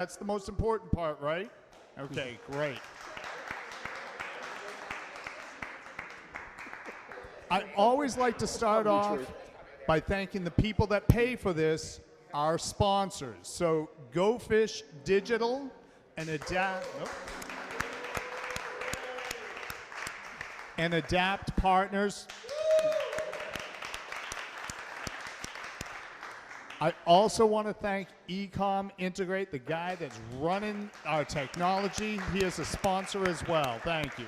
That's the most important part, right? Okay, great. I always like to start off by thanking the people that pay for this, our sponsors. So Go Fish Digital and Adapt Partners. I also want to thank Ecom Integrate, the guy that's running our technology. He is a sponsor as well. Thank you.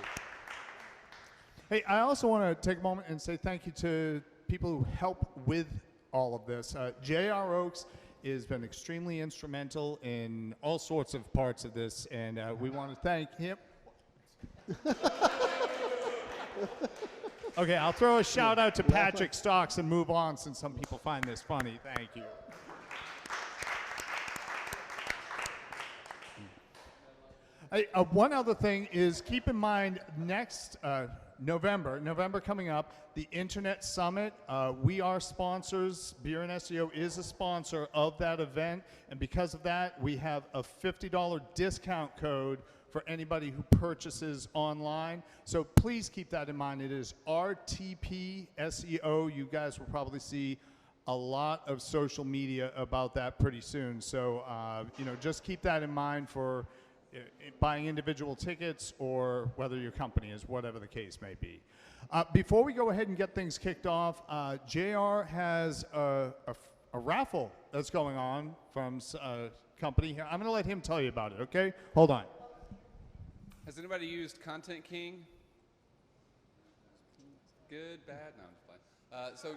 Hey, I also want to take a moment and say thank you to people who help with all of this. J.R. Oaks has been extremely instrumental in all sorts of parts of this, and we want to thank him. Okay, I'll throw a shout out to Patrick Stocks and move on since some people find this funny. Thank you. Hey, one other thing is keep in mind next November coming up, the Internet Summit. We are sponsors. Beer and SEO is a sponsor of that event, and because of that, we have a $50 discount code for anybody who purchases online. So please keep that in mind. It is RTP SEO. You guys will probably see a lot of social media about that pretty soon. So, just keep that in mind for buying individual tickets or whether your company is, whatever the case may be. Before we go ahead and get things kicked off, JR has a raffle that's going on from a company here. I'm going to let him tell you about it, okay? Hold on. Has anybody used Content King? Good, bad? No, I'm just playing. So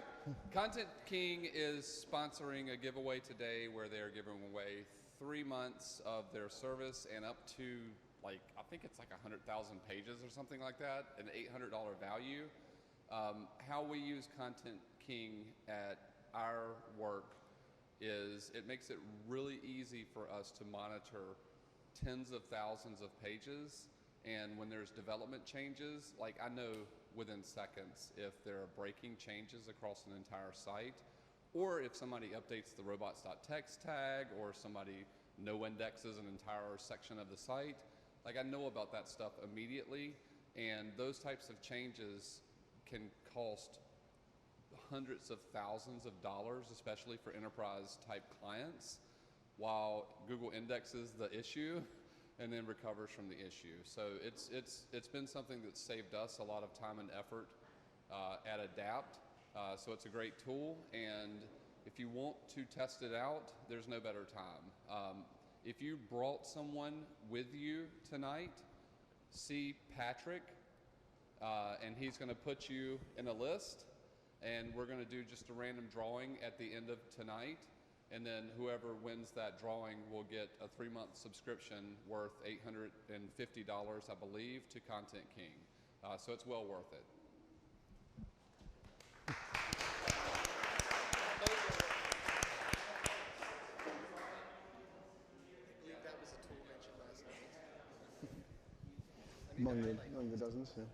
Content King is sponsoring a giveaway today where they're giving away 3 months of their service and up to, I think it's like 100,000 pages or something like that, an $800 value. How we use Content King at our work is it makes it really easy for us to monitor tens of thousands of pages, and when there's development changes, I know within seconds if there are breaking changes across an entire site, or if somebody updates the robots.txt tag, or somebody no indexes an entire section of the site. I know about that stuff immediately, and those types of changes can cost hundreds of thousands of dollars, especially for enterprise type clients, while Google indexes the issue and then recovers from the issue. So it's been something that's saved us a lot of time and effort at Adapt. So it's a great tool, and if you want to test it out, there's no better time. If you brought someone with you tonight, see Patrick, and he's going to put you in a list, and we're going to do just a random drawing at the end of tonight, and then whoever wins that drawing will get a 3-month subscription worth $850, I believe, to Content King. So it's well worth it. Among the dozens, yeah.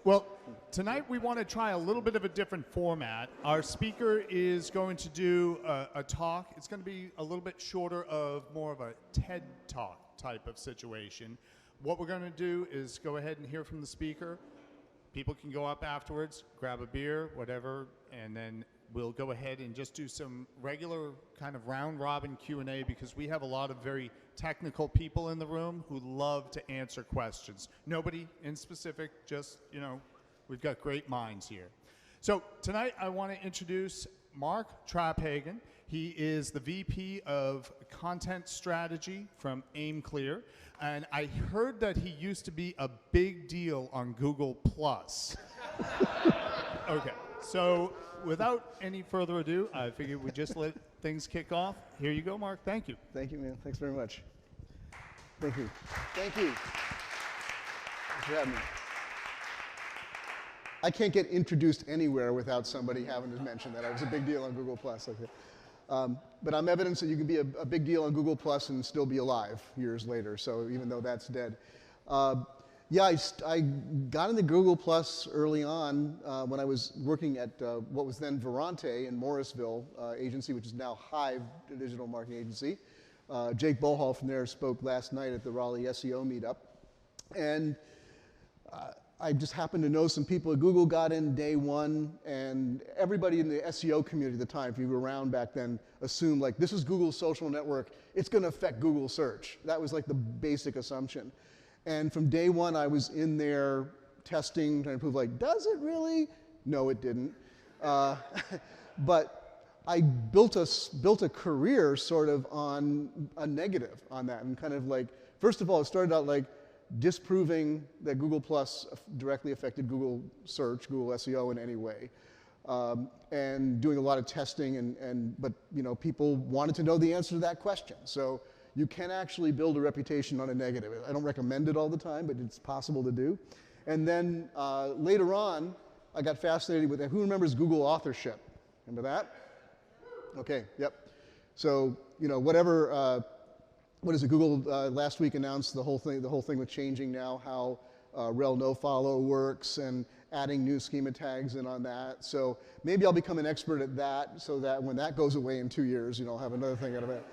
Well, tonight we want to try a little bit of a different format. Our speaker is going to do a talk. It's going to be a little bit shorter of more of a TED Talk type of situation. What we're going to do is go ahead and hear from the speaker. People can go up afterwards, grab a beer, whatever, and then we'll go ahead and just do some regular kind of round-robin Q&A because we have a lot of very technical people in the room who love to answer questions. Nobody in specific, just, we've got great minds here. So tonight I want to introduce Mark Traphagen. He is the VP of Content Strategy from Aimclear, and I heard that he used to be a big deal on Google+. Okay, so without any further ado, I figured we'd just let things kick off. Here you go, Mark. Thank you. Thank you, man. Thanks very much. Thank you. Thank you. Thanks for having me. I can't get introduced anywhere without somebody having to mention that I was a big deal on Google+. But I'm evidence that you can be a big deal on Google+ and still be alive years later, so even though that's dead. Yeah, I got into Google+ early on when I was working at what was then Verante in Morrisville agency, which is now Hive, a digital marketing agency. Jake Bohall from there spoke last night at the Raleigh SEO meetup. And I just happened to know some people at Google, got in day one, and everybody in the SEO community at the time, if you were around back then, assumed like, this is Google's social network, it's gonna affect Google search. That was like the basic assumption. And from day one, I was in there testing, trying to prove like, does it really? No, it didn't. But I built a career sort of on a negative on that, and kind of like, first of all, it started out like disproving that Google Plus directly affected Google search, Google SEO in any way, and doing a lot of testing, but you know, people wanted to know the answer to that question. So you can actually build a reputation on a negative. I don't recommend it all the time, but it's possible to do. And then later on, I got fascinated with, who remembers Google authorship? Remember that? Okay, yep. So, you know, whatever, what is it, Google last week announced the whole thing with changing now how rel nofollow works and adding new schema tags in on that. So maybe I'll become an expert at that so that when that goes away in 2 years, you know, I'll have another thing out of it.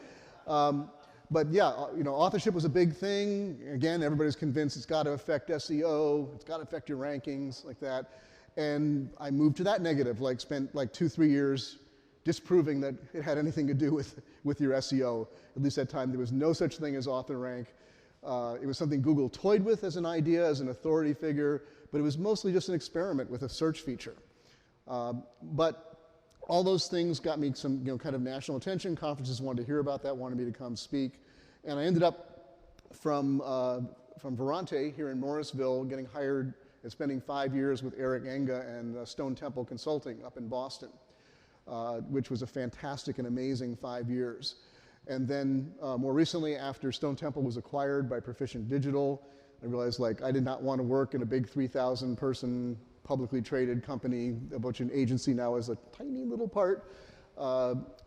But yeah, you know, authorship was a big thing. Again, everybody's convinced it's got to affect SEO, it's got to affect your rankings, like that. And I moved to that negative, like spent like 2-3 years disproving that it had anything to do with your SEO. At least at that time, there was no such thing as author rank. It was something Google toyed with as an idea, as an authority figure, but it was mostly just an experiment with a search feature. But all those things got me some, you know, kind of national attention. Conferences wanted to hear about that, wanted me to come speak. And I ended up from Verante here in Morrisville, getting hired and spending 5 years with Eric Enga and Stone Temple Consulting up in Boston, which was a fantastic and amazing 5 years. And then more recently, after Stone Temple was acquired by Proficient Digital, I realized like I did not want to work in a big 3,000 person publicly traded company, which an agency now is a tiny little part.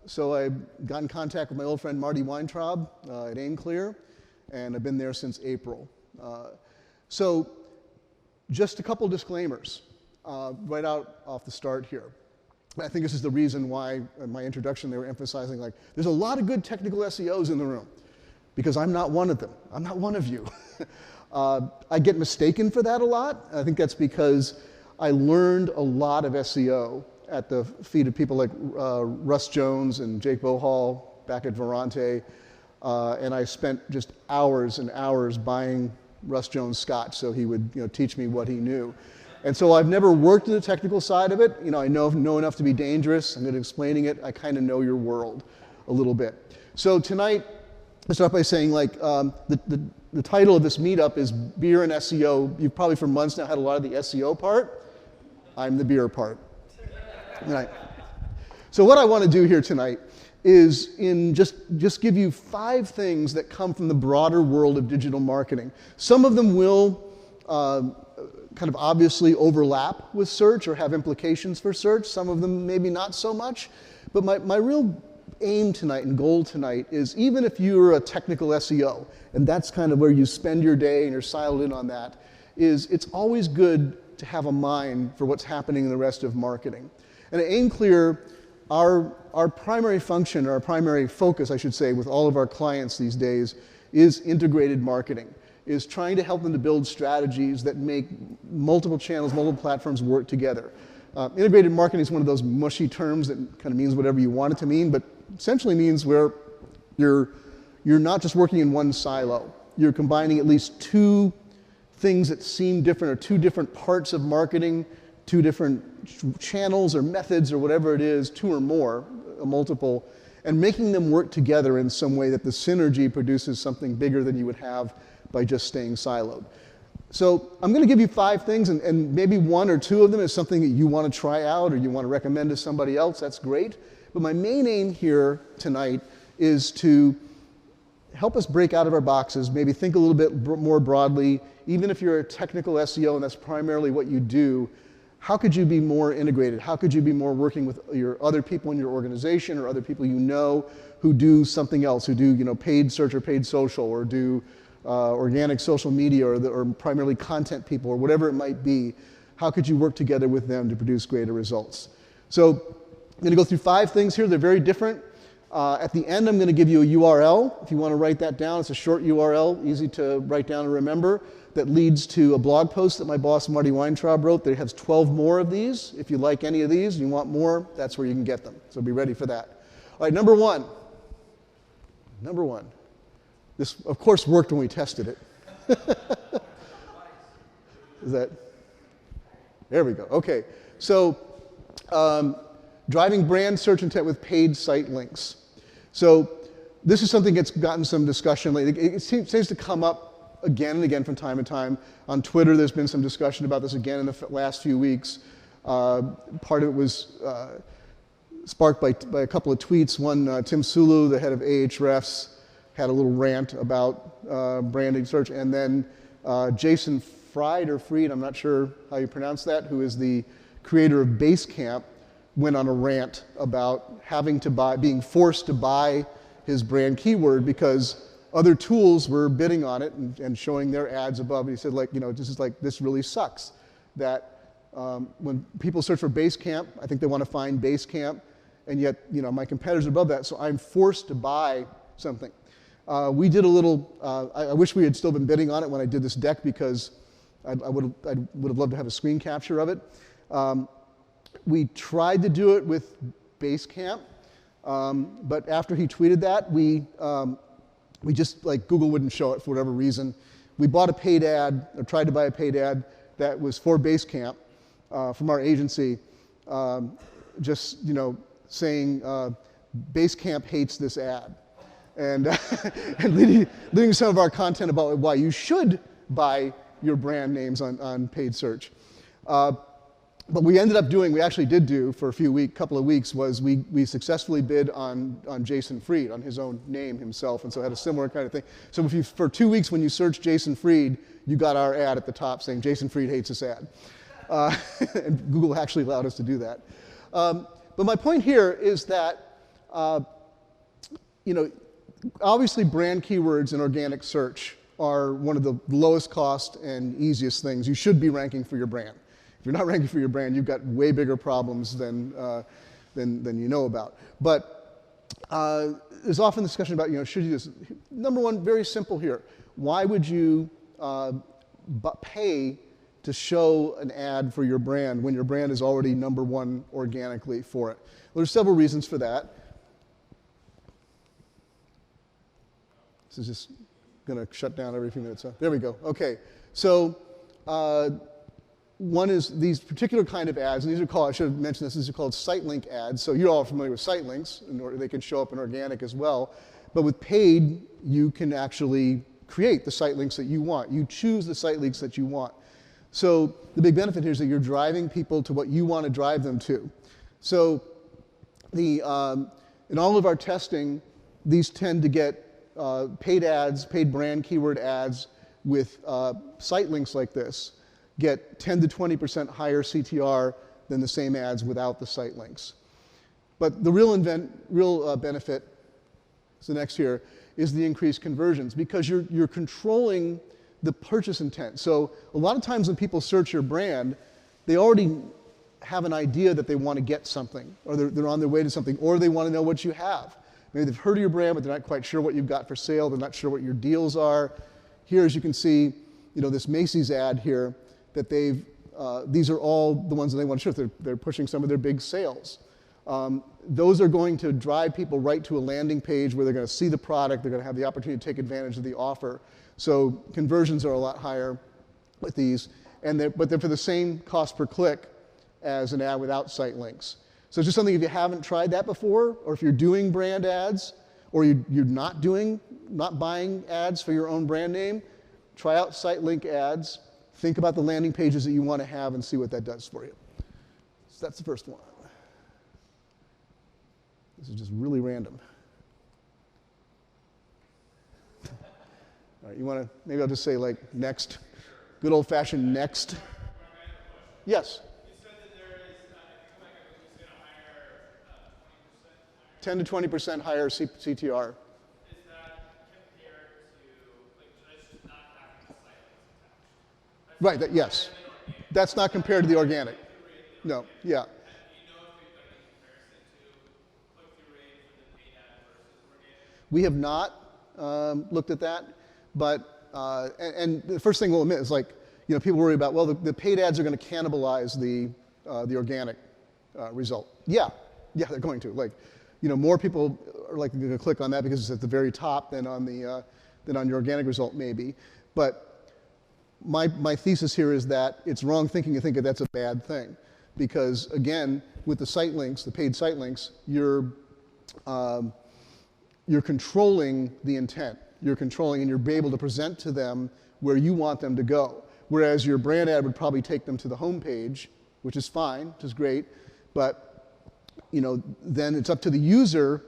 So I got in contact with my old friend Marty Weintraub at Aimclear, and I've been there since April. So just a couple disclaimers right out off the start here. I think this is the reason why in my introduction they were emphasizing like, there's a lot of good technical SEOs in the room, because I'm not one of them. I'm not one of you. I get mistaken for that a lot. I think that's because I learned a lot of SEO at the feet of people like Russ Jones and Jake Bohall back at Verante, and I spent just hours and hours buying Russ Jones scotch so he would, you know, teach me what he knew. And so I've never worked in the technical side of it. You know, I know enough to be dangerous. I'm good at explaining it. I kind of know your world a little bit. So tonight, I'll start by saying like the title of this meetup is Beer and SEO. You've probably for months now had a lot of the SEO part. I'm the beer part. Right. So what I want to do here tonight is just give you 5 things that come from the broader world of digital marketing. Some of them will kind of obviously overlap with search or have implications for search. Some of them maybe not so much. But my real aim tonight and goal tonight is, even if you're a technical SEO, and that's kind of where you spend your day and you're siloed in on that, is it's always good to have a mind for what's happening in the rest of marketing. And at Aimclear, our primary function, or our primary focus, I should say, with all of our clients these days is integrated marketing, is trying to help them to build strategies that make multiple channels, multiple platforms work together. Integrated marketing is one of those mushy terms that kind of means whatever you want it to mean, but essentially means where you're not just working in one silo. You're combining at least 2 things that seem different, or 2 different parts of marketing, 2 different channels or methods or whatever it is, 2 or more, a multiple, and making them work together in some way that the synergy produces something bigger than you would have by just staying siloed. So I'm going to give you 5 things, and maybe 1 or 2 of them is something that you want to try out or you want to recommend to somebody else. That's great. But my main aim here tonight is to help us break out of our boxes, maybe think a little bit more broadly. Even if you're a technical SEO and that's primarily what you do, how could you be more integrated? How could you be more working with your other people in your organization or other people you know who do something else, who do, you know, paid search or paid social, or do organic social media, or primarily content people, or whatever it might be? How could you work together with them to produce greater results? So I'm going to go through 5 things here. They're very different. At the end, I'm going to give you a URL if you want to write that down. It's a short URL, easy to write down and remember, that leads to a blog post that my boss, Marty Weintraub, wrote that has 12 more of these. If you like any of these and you want more, that's where you can get them. So be ready for that. All right, number one. Number one. This, of course, worked when we tested it. Is that? There we go. Okay. So driving brand search intent with paid site links. So this is something that's gotten some discussion lately. It seems to come up again and again from time to time. On Twitter, there's been some discussion about this again in the last few weeks. Part of it was sparked by a couple of tweets. One, Tim Sulu, the head of Ahrefs, had a little rant about branding search. And then Jason Fried, I'm not sure how you pronounce that, who is the creator of Basecamp, went on a rant about being forced to buy his brand keyword because other tools were bidding on it and showing their ads above. And he said, this really sucks. That when people search for Basecamp, I think they want to find Basecamp, and yet, my competitors are above that, so I'm forced to buy something. We did a little, I wish we had still been bidding on it when I did this deck because I would have loved to have a screen capture of it. We tried to do it with Basecamp, but after he tweeted that, we just, Google wouldn't show it for whatever reason. We bought a paid ad, or tried to buy a paid ad that was for Basecamp from our agency, just, saying Basecamp hates this ad. And, and leading some of our content about why you should buy your brand names on paid search. But we actually did do for a couple of weeks, was we successfully bid on Jason Fried, on his own name himself, and so had a similar kind of thing. So for 2 weeks when you searched Jason Fried, you got our ad at the top saying Jason Fried hates this ad. And Google actually allowed us to do that. But my point here is that, obviously brand keywords in organic search are one of the lowest cost and easiest things. You should be ranking for your brand. If you're not ranking for your brand, you've got way bigger problems than you know about. But there's often discussion about, should you do this? Number one, very simple here. Why would you pay to show an ad for your brand when your brand is already number one organically for it? Well, there's several reasons for that. This is just going to shut down every few minutes. There we go. Okay. So one is these particular kind of ads, and these are called, I should have mentioned this, these are called site link ads. So you're all familiar with site links, and they can show up in organic as well. But with paid, you can actually create the site links that you want. You choose the site links that you want. So the big benefit here is that you're driving people to what you want to drive them to. So in all of our testing, these tend to get paid ads, paid brand keyword ads with site links like this get 10 to 20% higher CTR than the same ads without the site links. But the real benefit, so next here, is the increased conversions because you're controlling the purchase intent. So a lot of times when people search your brand, they already have an idea that they want to get something, or they're on their way to something, or they want to know what you have. Maybe they've heard of your brand, but they're not quite sure what you've got for sale. They're not sure what your deals are. Here, as you can see, this Macy's ad here, that these are all the ones that they want to show. They're pushing some of their big sales. Those are going to drive people right to a landing page where they're going to see the product. They're going to have the opportunity to take advantage of the offer. So conversions are a lot higher with these, but they're for the same cost per click as an ad without site links. So it's just something, if you haven't tried that before, or if you're doing brand ads, or you're not buying ads for your own brand name, try out site link ads. Think about the landing pages that you want to have and see what that does for you. So that's the first one. This is just really random. All right, you want to, maybe I'll just say next, good old-fashioned next. Yes? You said that there is, if you come back up, you said a higher 20% 10 to 20% higher CTR. Is that compared to, should I just not have the site links attached? Right, yes. That's not compared to the organic. No, yeah. We have not looked at that, but, and the first thing we'll admit is like, people worry about, well, the paid ads are going to cannibalize the organic result. Yeah, they're going to. Like, more people are likely going to click on that because it's at the very top than on the than on your organic result, maybe. But my thesis here is that it's wrong thinking to think that that's a bad thing, because again, with the site links, the paid site links, you're controlling the intent. You're controlling, and you're able to present to them where you want them to go. Whereas your brand ad would probably take them to the home page, which is fine, which is great, but then it's up to the user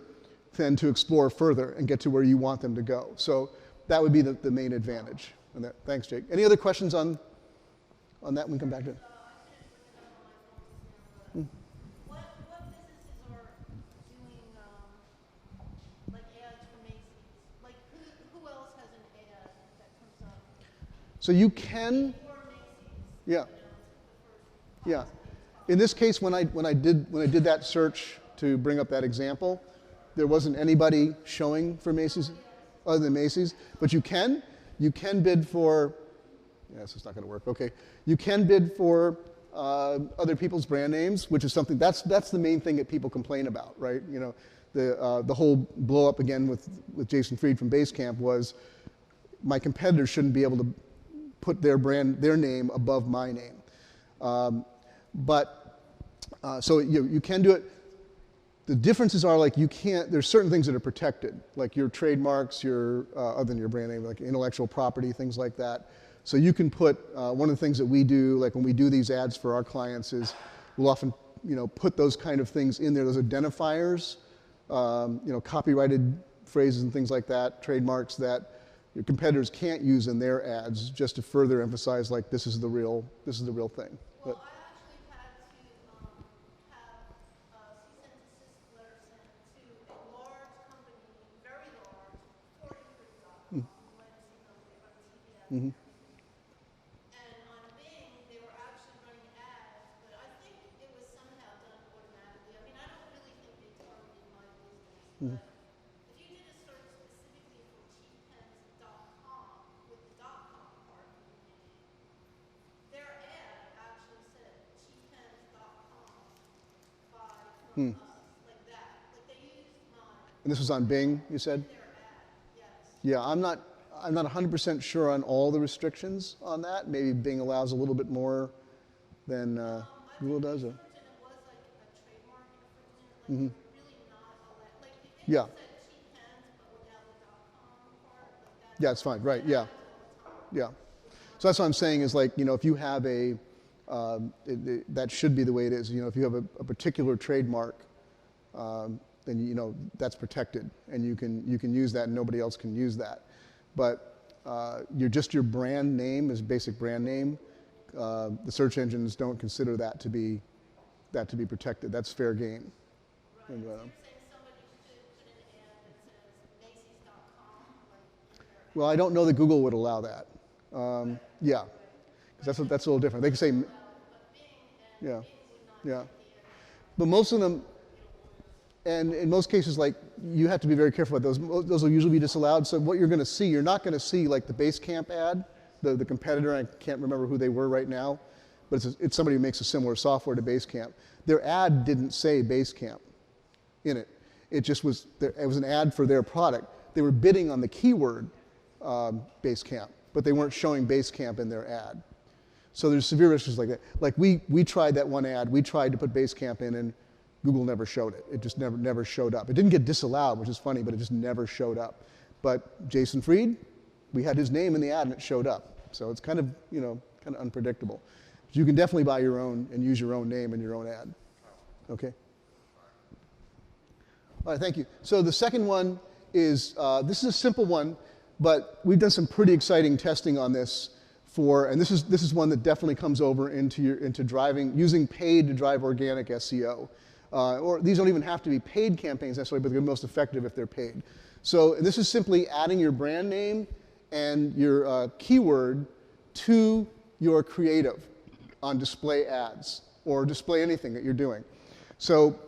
then to explore further and get to where you want them to go. So that would be the main advantage. And that, thanks, Jake. Any other questions on that? We can come back to it. What businesses are doing like ads for Macy's? Like who else has an ad that comes up? So you can, For Macy's. yeah, yeah. In this case, when I did that search to bring up that example, there wasn't anybody showing for Macy's other than Macy's. But you can bid for. Yeah, this is not going to work. Okay, you can bid for other people's brand names, which is something that's the main thing that people complain about, right? The whole blow up again with Jason Fried from Basecamp was my competitors shouldn't be able to put their name above my name. So you can do it. The differences are like there's certain things that are protected, like your trademarks, other than your brand name, like intellectual property, things like that. So you can put, one of the things that we do, like when we do these ads for our clients is we'll often, put those kind of things in there, those identifiers, copyrighted phrases and things like that, trademarks that your competitors can't use in their ads, just to further emphasize like this is the real thing. Well, I actually had to have cease and desist letter sent to a large company, very large, 43.com, you might have seen them, they run TV ads. Mm-hmm. And on Bing, they were actually running ads, but I think it was somehow done automatically. I mean, I don't really think they targeted my business, but if you did a search specifically for cheappens.com with the .com part of the name, their ad actually said cheappens.com buy from us, like that. Like they used mine And this was on Bing, you said? in their ad, yes. Yeah, I'm not 100% sure on all the restrictions on that. Maybe Bing allows a little bit more than Google does. Or, And it was like a trademark infringement, like you're really not allowed, like if they yeah, said cheap pens but without the .com part, like that. yeah, it's fine, right? Yeah, yeah. So that's what I'm saying is like if you have that should be the way it is. If you have a particular trademark, then that's protected, and you can use that, and nobody else can use that. But your brand name is basic brand name. The search engines don't consider that to be protected. That's fair game. Right, And, so you're saying somebody should put an ad that says Macy's.com, like in their well, I don't know that Google would allow that. Yeah, because that's a little different. They can say, but Bing and yeah, Bing would not yeah. take the ad. But most of them, and in most cases, like you have to be very careful about those. Those will usually be disallowed. So what you're going to see, you're not going to see like the Basecamp ad, the competitor. I can't remember who they were right now, but it's somebody who makes a similar software to Basecamp. Their ad didn't say Basecamp in it. It just was. It was an ad for their product. They were bidding on the keyword Basecamp, but they weren't showing Basecamp in their ad. So there's severe issues like that. Like we tried that one ad. We tried to put Basecamp in, and Google never showed it. It just never showed up. It didn't get disallowed, which is funny, but it just never showed up. But Jason Fried, we had his name in the ad, and it showed up. So it's kind of unpredictable. But you can definitely buy your own and use your own name in your own ad. Okay. All right, thank you. So the second one is this is a simple one, but we've done some pretty exciting testing on this. And this is one that definitely comes over into driving, using paid to drive organic SEO. Or these don't even have to be paid campaigns necessarily, but they're most effective if they're paid. So this is simply adding your brand name and your keyword to your creative on display ads or display anything that you're doing. So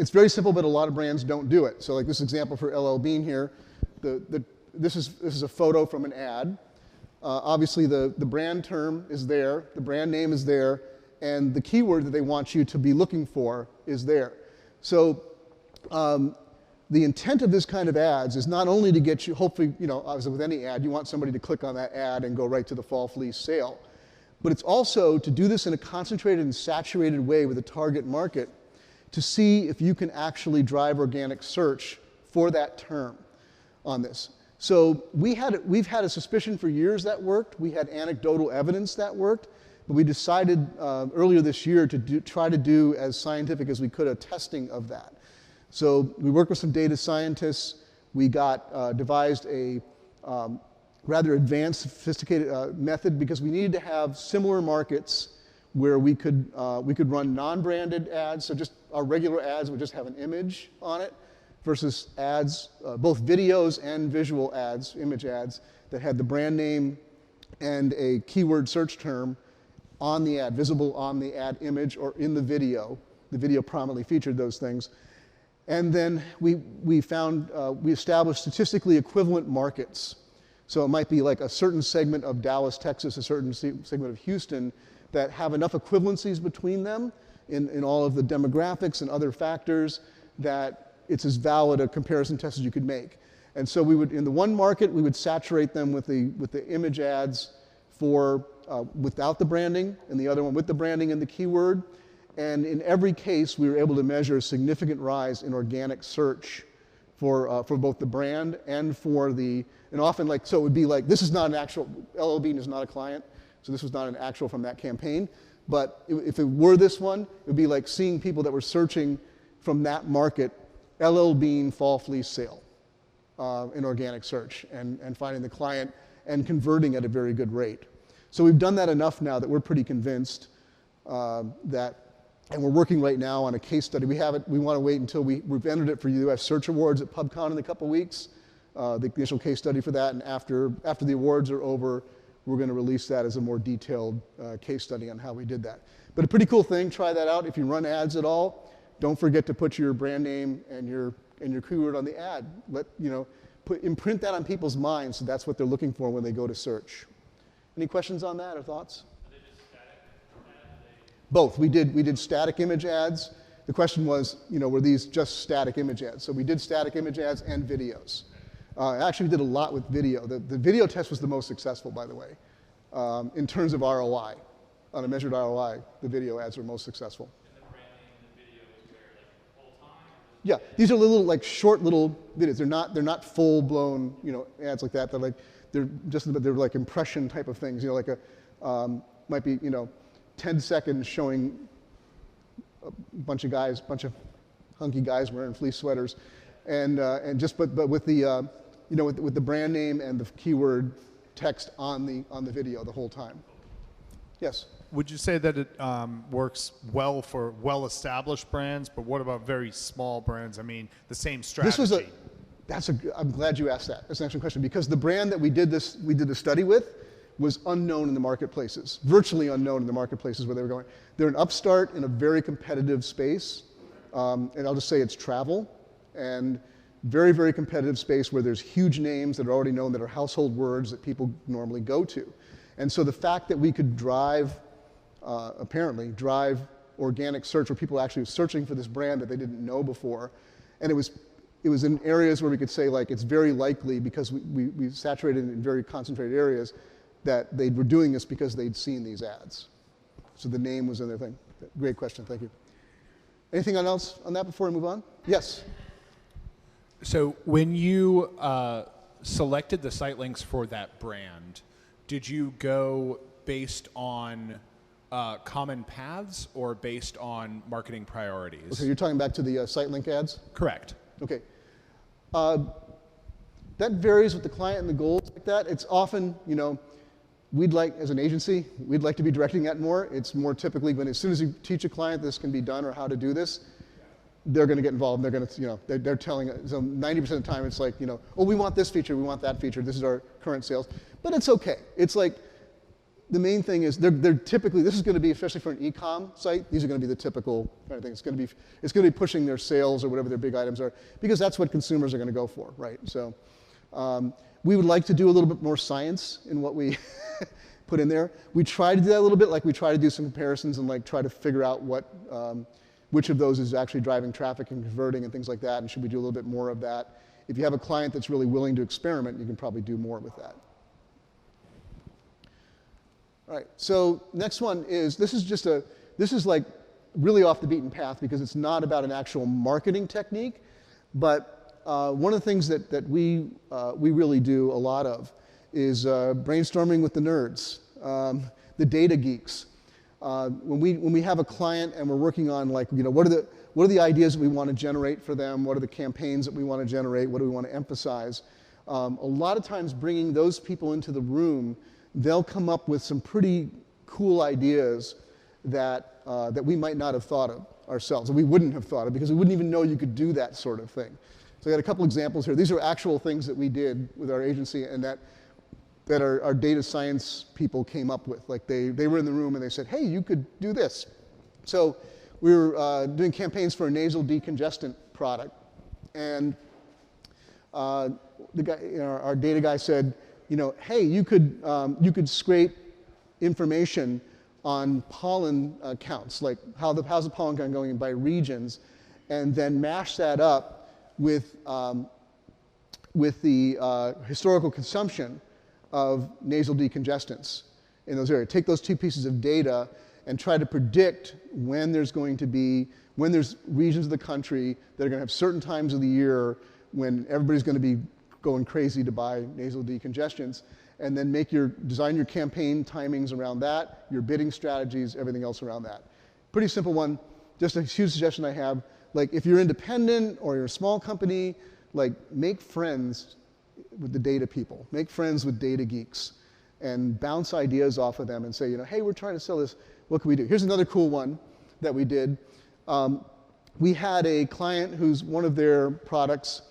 It's very simple, but a lot of brands don't do it. So like this example for LL Bean here, this is a photo from an ad. Obviously, the brand term is there, the brand name is there, and the keyword that they want you to be looking for is there. So the intent of this kind of ads is not only to get you, hopefully, obviously with any ad, you want somebody to click on that ad and go right to the fall fleece sale. But it's also to do this in a concentrated and saturated way with a target market to see if you can actually drive organic search for that term on this. So we've had a suspicion for years that worked. We had anecdotal evidence that worked. But we decided earlier this year to try to do as scientific as we could a testing of that. So we worked with some data scientists. We devised a rather advanced, sophisticated method because we needed to have similar markets where we could run non-branded ads, so just our regular ads would just have an image on it, versus ads, both videos and visual ads, image ads, that had the brand name and a keyword search term on the ad, visible on the ad image or in the video. The video prominently featured those things. And then we established statistically equivalent markets. So it might be like a certain segment of Dallas, Texas, a certain segment of Houston that have enough equivalencies between them in all of the demographics and other factors that it's as valid a comparison test as you could make. And so we would, in the one market, we would saturate them with the image ads for without the branding, and the other one with the branding and the keyword. And in every case, we were able to measure a significant rise in organic search for both the brand and for the, and often like, so it would be like, this is not an actual, LL Bean is not a client, so this was not an actual from that campaign. But if it were this one, it would be like seeing people that were searching from that market, LL Bean fall fleece sale in organic search, and finding the client and converting at a very good rate. So we've done that enough now that we're pretty convinced that, and we're working right now on a case study. We want to wait until we've entered it for US Search Awards at PubCon in a couple weeks, the initial case study for that, and after the awards are over, we're going to release that as a more detailed case study on how we did that. But a pretty cool thing, try that out. If you run ads at all, don't forget to put your brand name and your keyword on the ad. Imprint that on people's minds, so that's what they're looking for when they go to search. Any questions on that or thoughts? Are they just static? Both. We did static image ads. The question was, were these just static image ads? So we did static image ads and videos. Actually, we did a lot with video. The video test was the most successful, by the way, in terms of ROI. On a measured ROI, the video ads were most successful. And the branding in the video is where, like, full time? Yeah, these are like short little videos. They're not full blown ads like that. They're like impression type of things. Like might be 10 seconds showing a bunch of hunky guys wearing fleece sweaters, and but with the with the brand name and the keyword text on the video the whole time. Yes. Would you say that it works well for well-established brands, but what about very small brands? I mean, the same strategy. I'm glad you asked that. That's an excellent question, because the brand that we did the study with was unknown in the marketplaces, virtually unknown in the marketplaces where they were going. They're an upstart in a very competitive space, and I'll just say it's travel, and very, very competitive space where there's huge names that are already known, that are household words that people normally go to. And so the fact that we could apparently drive organic search, where people actually were searching for this brand that they didn't know before, and it was in areas where we could say, like, it's very likely, because we saturated in very concentrated areas, that they were doing this because they'd seen these ads. So the name was in their thing. Great question, thank you. Anything else on that before we move on? Yes? So when you selected the site links for that brand, did you go based on common paths or based on marketing priorities? Okay, you're talking back to the site link ads? Correct. Okay. That varies with the client and the goals like that. It's often, we'd like, as an agency, we'd like to be directing that more. It's more typically when, as soon as you teach a client this can be done or how to do this, they're going to get involved. They're going to, they're telling, so 90% of the time it's like, oh, we want this feature, we want that feature, this is our current sales. But it's okay. It's like, the main thing is they're typically, this is going to be, especially for an e-com site, these are going to be the typical kind of thing. It's going to be pushing their sales or whatever their big items are, because that's what consumers are going to go for, right? So we would like to do a little bit more science in what we put in there. We try to do that a little bit, like we try to do some comparisons and like try to figure out what, which of those is actually driving traffic and converting and things like that, and should we do a little bit more of that. If you have a client that's really willing to experiment, you can probably do more with that. All right, so next one is, this is like really off the beaten path because it's not about an actual marketing technique, but one of the things that we really do a lot of is brainstorming with the nerds, the data geeks. When we have a client and we're working on like, you know, what are the ideas that we want to generate for them? What are the campaigns that we want to generate? What do we want to emphasize? A lot of times bringing those people into the room, they'll come up with some pretty cool ideas that we might not have thought of ourselves, and we wouldn't have thought of because we wouldn't even know you could do that sort of thing. So I got a couple examples here. These are actual things that we did with our agency and that our data science people came up with. Like they were in the room and they said, hey, you could do this. So we were doing campaigns for a nasal decongestant product, and the guy, you know, our data guy said, you know, hey, you could scrape information on pollen counts, like how's the pollen count going by regions, and then mash that up with the historical consumption of nasal decongestants in those areas. Take those two pieces of data and try to predict when there's regions of the country that are going to have certain times of the year when everybody's going to be going crazy to buy nasal decongestants, and then design your campaign timings around that, your bidding strategies, everything else around that. Pretty simple one. Just a huge suggestion I have, like if you're independent or you're a small company, like make friends with the data people, make friends with data geeks, and bounce ideas off of them and say, you know, hey, we're trying to sell this, what can we do? Here's another cool one that we did. We had a client whose one of their products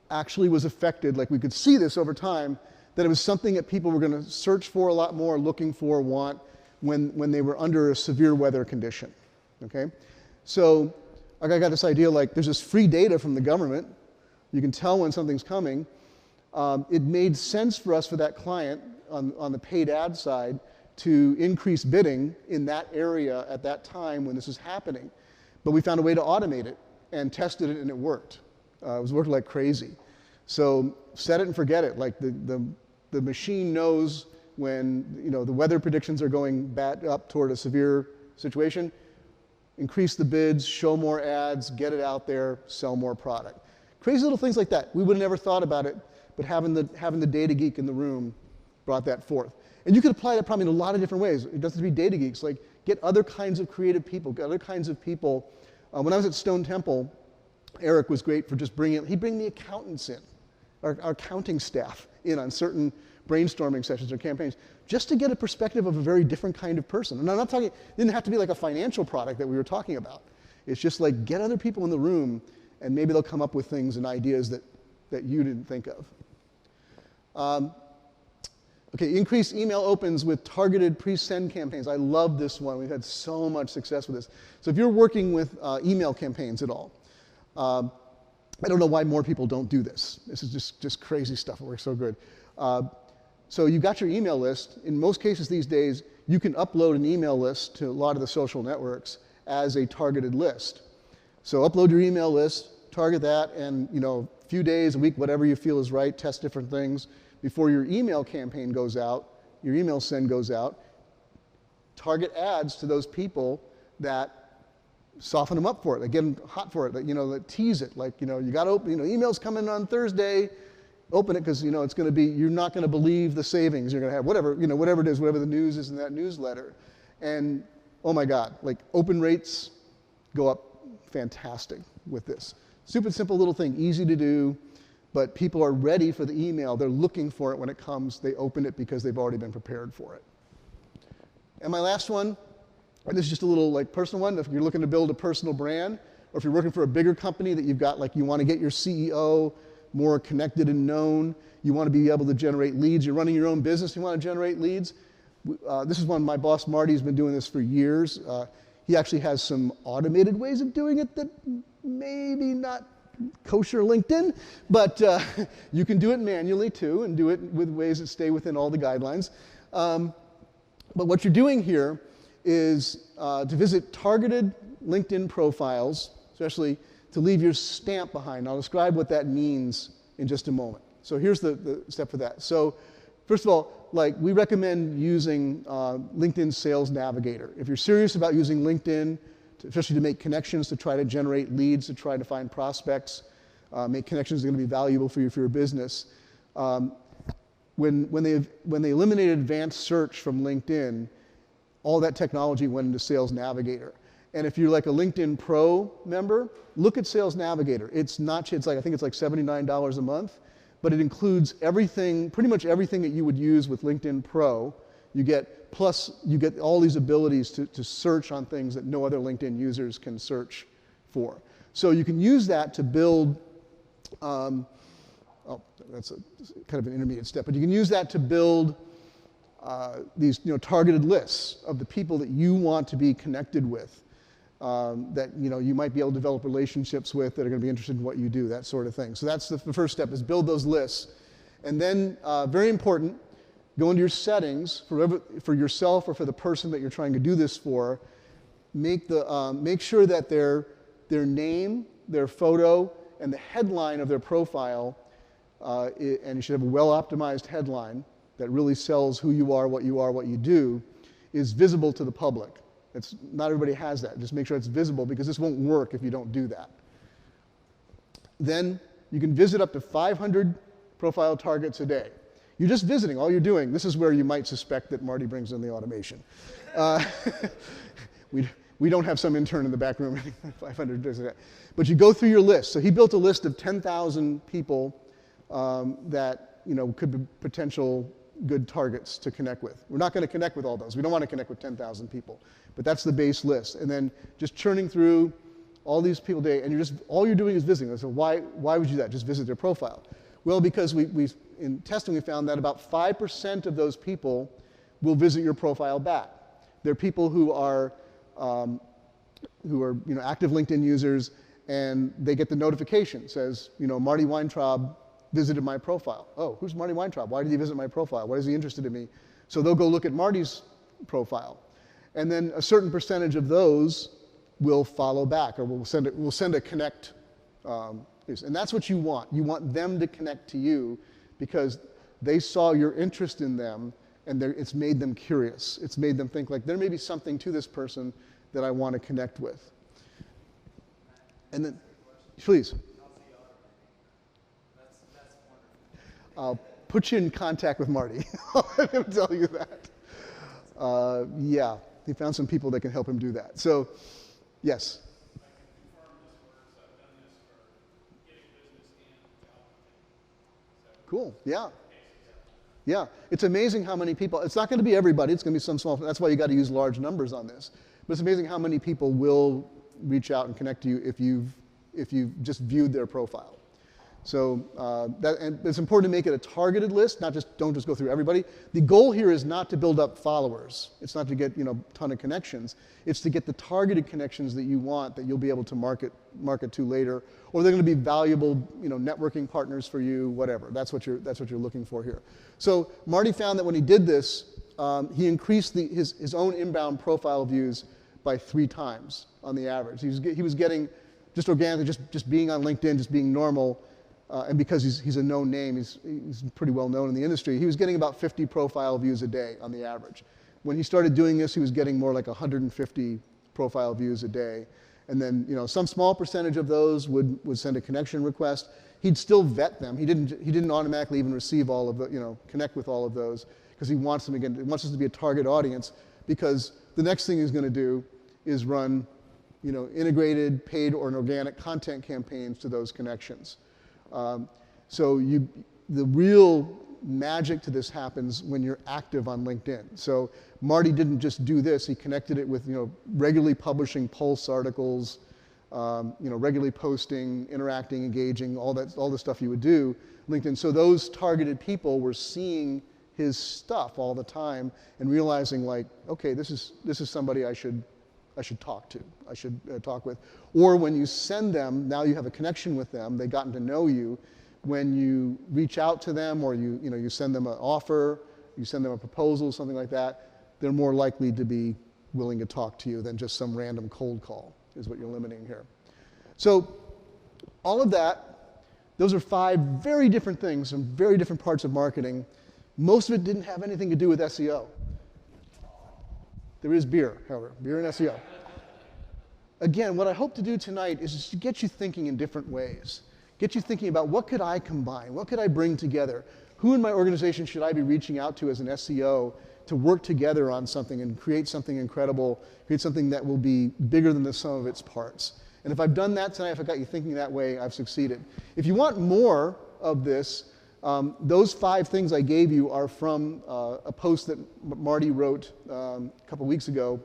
actually was affected, like we could see this over time, that it was something that people were going to search for a lot more, looking for, want, when they were under a severe weather condition, okay? So I got this idea, like there's this free data from the government. You can tell when something's coming. It made sense for us, for that client, on the paid ad side, to increase bidding in that area at that time when this is happening. But we found a way to automate it and tested it, and it worked. It was working like crazy. So set it and forget it. Like the machine knows when, you know, the weather predictions are going up toward a severe situation. Increase the bids, show more ads, get it out there, sell more product. Crazy little things like that. We would have never thought about it, but having the data geek in the room brought that forth. And you could apply that probably in a lot of different ways. It doesn't have to be data geeks. Like get other kinds of creative people, get other kinds of people. When I was at Stone Temple, Eric was great for just he'd bring the accountants in, our accounting staff in on certain brainstorming sessions or campaigns, just to get a perspective of a very different kind of person. And I'm not talking, it didn't have to be like a financial product that we were talking about. It's just like get other people in the room and maybe they'll come up with things and ideas that you didn't think of. Okay, increase email opens with targeted pre-send campaigns. I love this one. We've had so much success with this. So if you're working with email campaigns at all, I don't know why more people don't do this. This is just crazy stuff. It works so good. So you've got your email list. In most cases these days, you can upload an email list to a lot of the social networks as a targeted list. So upload your email list, target that, and a few days, a week, whatever you feel is right, test different things. Before your email campaign goes out, your email send goes out, target ads to those people that soften them up for it, that get them hot for it, that tease it. Like, you got to open, email's coming on Thursday, open it because, it's going to be, you're not going to believe the savings you're going to have, whatever it is, whatever the news is in that newsletter. And, oh my God, like open rates go up fantastic with this. Super simple little thing, easy to do, but people are ready for the email. They're looking for it when it comes. They open it because they've already been prepared for it. And my last one, and this is just a little personal one. If you're looking to build a personal brand, or if you're working for a bigger company that you've got, you want to get your CEO more connected and known, You want to be able to generate leads. You're running your own business. You want to generate leads. This is one, my boss Marty's been doing this for years. He actually has some automated ways of doing it that maybe not kosher LinkedIn, but you can do it manually too, and do it with ways that stay within all the guidelines. But what you're doing here is to visit targeted LinkedIn profiles, especially to leave your stamp behind. I'll describe what that means in just a moment. So here's the step for that. So first of all, like, we recommend using LinkedIn Sales Navigator. If you're serious about using LinkedIn, especially to make connections, to try to generate leads, to try to find prospects, make connections that are going to be valuable for you for your business. When they eliminated advanced search from LinkedIn, all that technology went into Sales Navigator. And if you're like a LinkedIn Pro member, look at Sales Navigator. It's not, it's like, I think it's like $79 a month, but it includes everything, pretty much everything that you would use with LinkedIn Pro. You get, plus you get all these abilities to search on things that no other LinkedIn users can search for. So you can use that to build, that's kind of an intermediate step, but you can use that to build these targeted lists of the people that you want to be connected with, that you might be able to develop relationships with, that are going to be interested in what you do, that sort of thing. So that's the first step, is build those lists. And then, very important, go into your settings for yourself or for the person that you're trying to do this for. Make sure that their name, their photo, and the headline of their profile, and you should have a well-optimized headline that really sells who you are, what you do, is visible to the public. Not everybody has that. Just make sure it's visible, because this won't work if you don't do that. Then you can visit up to 500 profile targets a day. You're just visiting. All you're doing, this is where you might suspect that Marty brings in the automation. We don't have some intern in the back room 500 days a day. But you go through your list. So he built a list of 10,000 people that could be potential good targets to connect with. We're not going to connect with all those. We don't want to connect with 10,000 people. But that's the base list. And then just churning through all these people a day, and all you're doing is visiting. So why would you do that? Just visit their profile. Well, because in testing we found that about 5% of those people will visit your profile back. They're people who are active LinkedIn users, and they get the notification. It says, Marty Weintraub visited my profile. Oh, who's Marty Weintraub? Why did he visit my profile? Why is he interested in me? So they'll go look at Marty's profile. And then a certain percentage of those will follow back, or we'll send a connect. And that's what you want. You want them to connect to you because they saw your interest in them, and it's made them curious. It's made them think, like, there may be something to this person that I want to connect with. And then, please. I'll put you in contact with Marty. I'm going to tell you that. Yeah, he found some people that can help him do that. So, yes. Cool, yeah. Yeah, it's amazing how many people, it's not going to be everybody, it's going to be some small, that's why you got to use large numbers on this. But it's amazing how many people will reach out and connect to you if you've just viewed their profile. So and it's important to make it a targeted list, don't just go through everybody. The goal here is not to build up followers. It's not to get a ton of connections. It's to get the targeted connections that you want, that you'll be able to market to later, or they're going to be valuable networking partners for you, whatever. That's what you're looking for here. So Marty found that when he did this, he increased his own inbound profile views by 3 times on the average. He was getting just organically, just being on LinkedIn, just being normal. And because he's a known name, he's pretty well known in the industry, he was getting about 50 profile views a day on the average. When he started doing this, he was getting more like 150 profile views a day. And then some small percentage of those would send a connection request. He'd still vet them. He didn't automatically even receive all of the, connect with all of those, because he wants them, again, he wants us to be a target audience, because the next thing he's going to do is run integrated paid or organic content campaigns to those connections. So the real magic to this happens when you're active on LinkedIn. So Marty didn't just do this. He connected it with regularly publishing Pulse articles, regularly posting, interacting, engaging, all the stuff you would do, LinkedIn. So those targeted people were seeing his stuff all the time and realizing like, okay, this is somebody I should talk to, I should talk with. Or when you send them, now you have a connection with them, they've gotten to know you. When you reach out to them or you send them an offer, you send them a proposal, something like that, they're more likely to be willing to talk to you than just some random cold call, is what you're limiting here. So all of that, those are 5 very different things from very different parts of marketing. Most of it didn't have anything to do with SEO. There is beer, however, beer and SEO. Again, what I hope to do tonight is just to get you thinking in different ways. Get you thinking about what could I combine? What could I bring together? Who in my organization should I be reaching out to as an SEO to work together on something and create something incredible, create something that will be bigger than the sum of its parts? And if I've done that tonight, if I got you thinking that way, I've succeeded. If you want more of this, those 5 things I gave you are from a post that Marty wrote a couple weeks ago,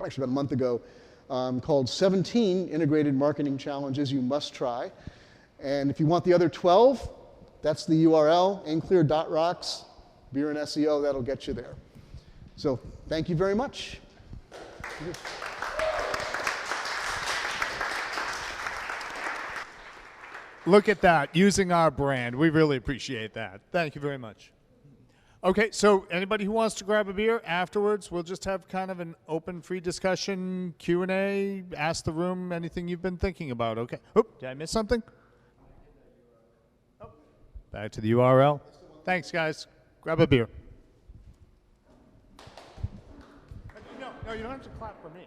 actually about a month ago, called 17 Integrated Marketing Challenges You Must Try. And if you want the other 12, that's the URL, aimclear.rocks, beer and SEO, that'll get you there. So thank you very much. Look at that, using our brand. We really appreciate that. Thank you very much. Okay, so anybody who wants to grab a beer afterwards, we'll just have kind of an open, free discussion, Q&A, ask the room anything you've been thinking about, okay? Oh, did I miss something? Oh, back to the URL. Thanks, guys. Grab a beer. No, you don't have to clap for me.